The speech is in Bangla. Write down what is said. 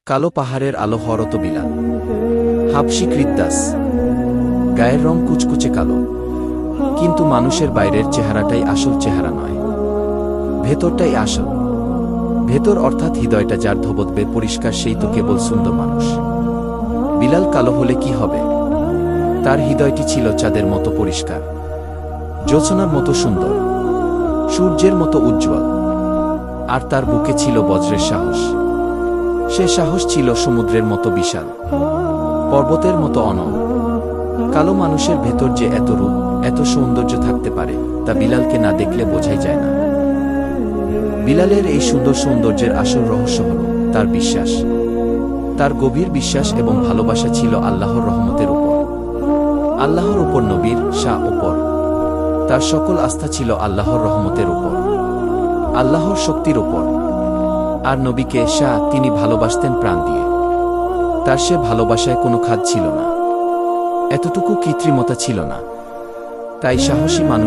কালো পাহাড়ের আলো হরত বিলাল। হাবশি কৃদ্দাস। গায়ের রং কুচকুচে কালো, কিন্তু মানুষের বাইরের চেহারাটাই আসল চেহারা নয়, ভেতরটাই আসল। ভেতর অর্থাৎ হৃদয়টা যার ধবধবে পরিষ্কার, সেই তো কেবল সুন্দর মানুষ। বিলাল কালো হলে কি হবে? তার হৃদয়টি ছিল চাঁদের মতো পরিষ্কার, জ্যোৎস্নার মতো সুন্দর, সূর্যের মতো উজ্জ্বল। আর তার বুকে ছিল বজ্রের সাহস। সে সাহস ছিল সমুদ্রের মতো বিশাল, পর্বতের মতো অনল। কালো মানুষের ভেতর যে এত রূপ, এত সৌন্দর্য থাকতে পারে, তা বিলালকে না দেখলে বোঝাই যায় না। বিলালের এই সুন্দর সৌন্দর্যের আসল রহস্য হল তার বিশ্বাস। তার গভীর বিশ্বাস এবং ভালোবাসা ছিল আল্লাহর রহমতের উপর, আল্লাহর উপর, নবীর শাহ উপর। তার সকল আস্থা ছিল আল্লাহর রহমতের উপর, আল্লাহর শক্তির উপর। আর নবীকে শাহ তিনি ভালোবাসতেন প্রাণ দিয়ে। তার সে ভালোবাসায় কোনো খাদ ছিল না, এতটুকু কৃত্রিমতা ছিল না। তাই সাহসী মানুষ